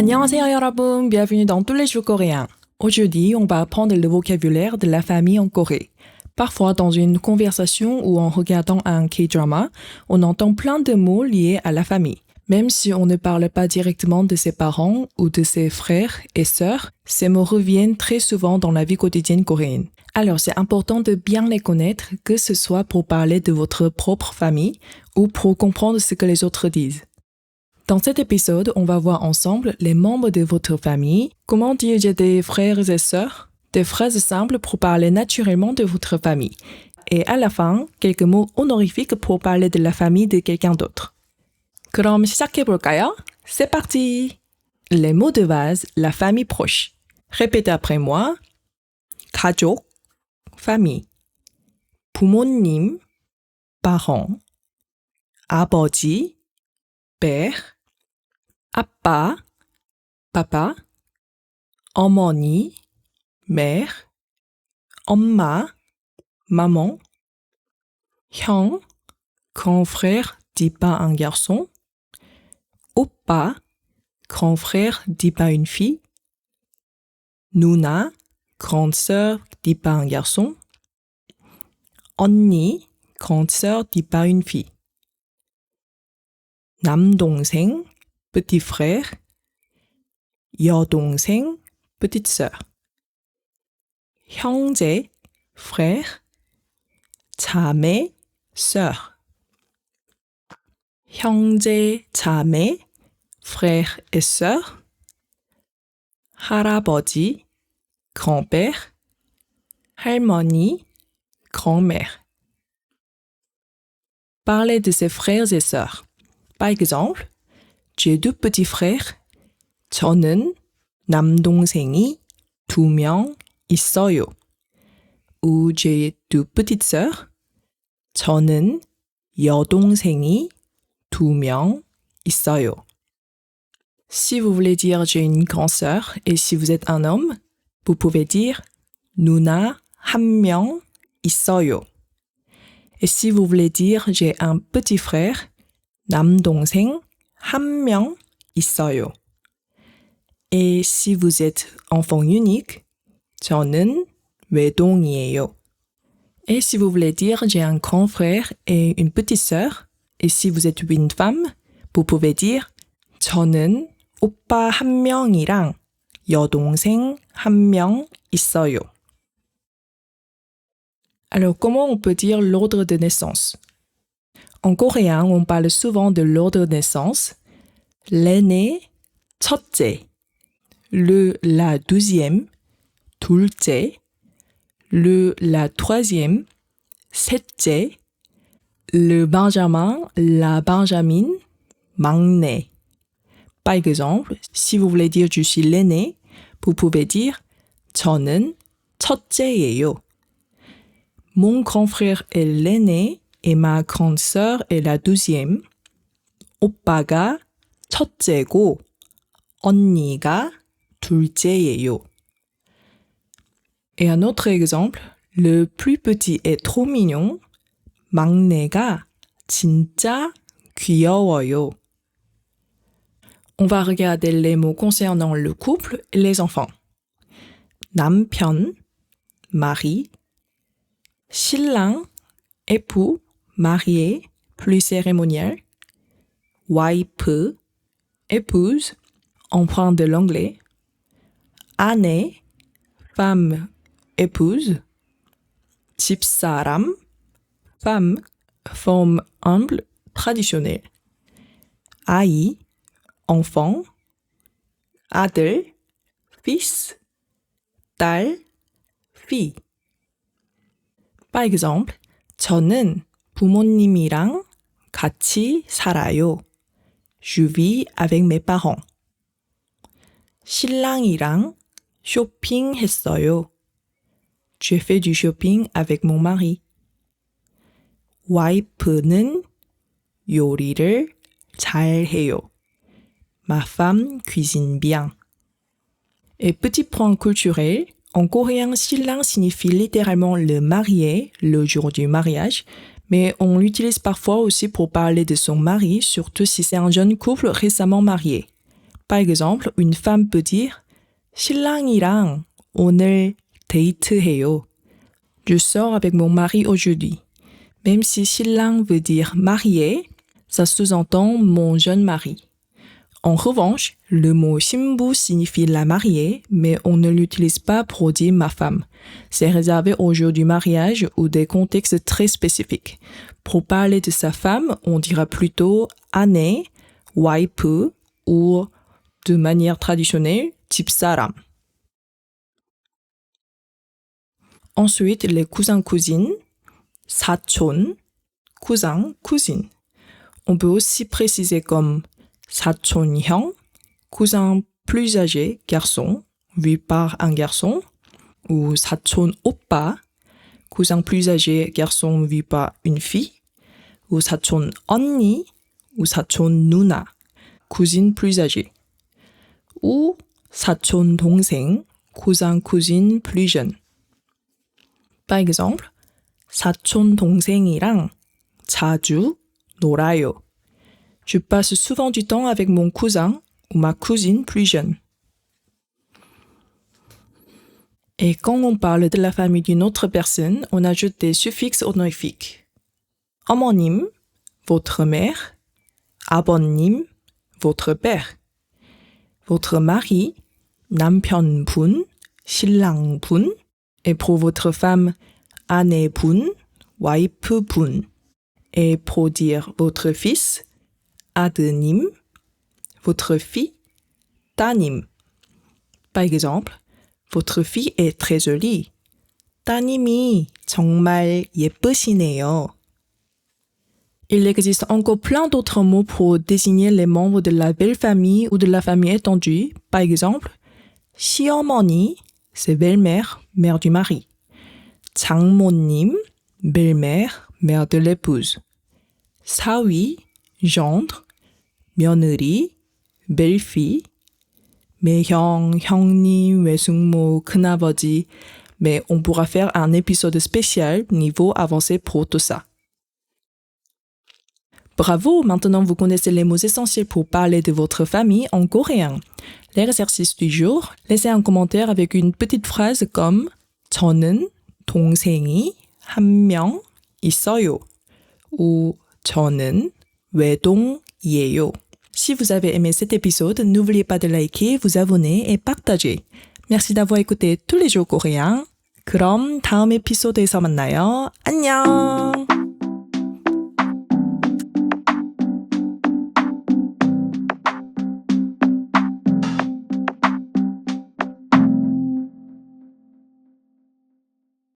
안녕하세요 여러분, bienvenue dans tous les jours coréens. Aujourd'hui, on va apprendre le vocabulaire de la famille en Corée. Parfois, dans une conversation ou en regardant un K-drama, on entend plein de mots liés à la famille. Même si on ne parle pas directement de ses parents ou de ses frères et sœurs, ces mots reviennent très souvent dans la vie quotidienne coréenne. Alors, c'est important de bien les connaître, que ce soit pour parler de votre propre famille ou pour comprendre ce que les autres disent. Dans cet épisode, on va voir ensemble les membres de votre famille, comment dire j'ai des frères et sœurs, des phrases simples pour parler naturellement de votre famille, et à la fin, quelques mots honorifiques pour parler de la famille de quelqu'un d'autre. 그럼 시작해볼까요? C'est parti! Les mots de base, la famille proche. Répétez après moi. 가족, famille. 부모님, parents. 아버지, père. 아빠, papa. 어머니, mère. 엄마, maman. 형, grand frère dit pas un garçon. 오빠, grand frère dit pas une fille. 누나, grande sœur dit pas un garçon. 언니, grande sœur dit pas une fille. 남동생, petit frère. 여동생, petite sœur. 형제, frère. 자매, sœur. 형제, 자매, frère et sœur. 할아버지, grand-père. 할머니, grand-mère. Parlez de ses frères et sœurs. Par exemple, j'ai deux petits frères. 저는 남동생이 2명 있어요. Ou j'ai deux petites sœurs. 저는 여동생이 2명 있어요. Si vous voulez dire j'ai une grande sœur et si vous êtes un homme, vous pouvez dire 누나 1명 있어요. Et si vous voulez dire j'ai un petit frère, 남동생 1명 있어요. Et si vous êtes enfant unique, 저는 외동이에요. Et si vous voulez dire j'ai un grand frère et une petite sœur, et si vous êtes une femme, vous pouvez dire 저는 오빠 1명이랑 여동생 1명 있어요. Alors, comment on peut dire l'ordre de naissance? En coréen, on parle souvent de l'ordre de naissance. L'aîné, 첫째. La 12e, 둘째. La 3e, 셋째. Le benjamin, la benjamine, 막내. Par exemple, si vous voulez dire je suis l'aîné, vous pouvez dire 저는 첫째예요. Mon grand frère est l'aîné et ma grande sœur est la 12e. 오빠가 첫째고 언니가 둘째예요. Et un autre exemple, le plus petit est trop mignon. 막내가 진짜 귀여워요. On va regarder les mots concernant le couple et les enfants. 남편, mari. 신랑, époux, marié, plus cérémonial. wife, épouse, emprunt de l'anglais. 아내, femme, épouse. 집사람, femme, forme humble, traditionnelle. 아이, enfant. 아들, fils. 딸, fille. Par exemple, 저는 부모님이랑 같이 살아요. Je vis avec mes parents. 신랑이랑 쇼핑했어요. J'ai fait du shopping avec mon mari. 와이프는 요리를 잘해요. Ma femme cuisine bien. Et petit point culturel, en coréen, 신랑 signifie littéralement le marié, le jour du mariage, mais on l'utilise parfois aussi pour parler de son mari, surtout si c'est un jeune couple récemment marié. Par exemple, une femme peut dire 신랑이랑 오늘 데이트해요. Je sors avec mon mari aujourd'hui. Même si 신랑 veut dire marié, ça sous-entend mon jeune mari. En revanche, le mot 신부 signifie la mariée, mais on ne l'utilise pas pour dire ma femme. C'est réservé aux jours du mariage ou des contextes très spécifiques. Pour parler de sa femme, on dira plutôt 아내, 와이프 ou de manière traditionnelle, 집사람. Ensuite, les cousins-cousines, 사촌, cousin, cousine. On peut aussi préciser comme 사촌형, cousin plus âgé, garçon, vu par un garçon, ou 사촌 오빠, cousin plus âgé, garçon vu par une fille, ou 사촌 언니, ou 사촌 누나, cousine plus âgée, ou 사촌 동생, cousin cousine plus jeune. Par exemple, 사촌 동생이랑 자주 놀아요. Je passe souvent du temps avec mon cousin ou ma cousine plus jeune. Et quand on parle de la famille d'une autre personne, on ajoute des suffixes honorifiques. 어머님, votre mère. 아버님, votre père. Votre mari, 남편분, 신랑분. Et pour votre femme, 아내분, 와이프분. Et pour dire votre fils, 아드님, votre fille, 따님. Par exemple, votre fille est très jolie. 따님이 정말 예쁘시네요. Il existe encore plein d'autres mots pour désigner les membres de la belle famille ou de la famille étendue. Par exemple, 시어머니, c'est belle-mère, mère du mari. 장모님, belle-mère, mère de l'épouse. 사위, gendre, 며느리, belle-fille, 매형, 형님, 외숙모, 큰아버지. Mais on pourra faire un épisode spécial niveau avancé pour tout ça. Bravo, maintenant vous connaissez les mots essentiels pour parler de votre famille en coréen. L'exercice du jour, laissez un commentaire avec une petite phrase comme 저는 동생이 한 명 있어요 ou 저는 외동이에요. Si vous avez aimé cet épisode, n'oubliez pas de liker, vous abonner et partager. Merci d'avoir écouté tous les jours coréens. 그럼 다음 에피소드에서 만나요. 안녕!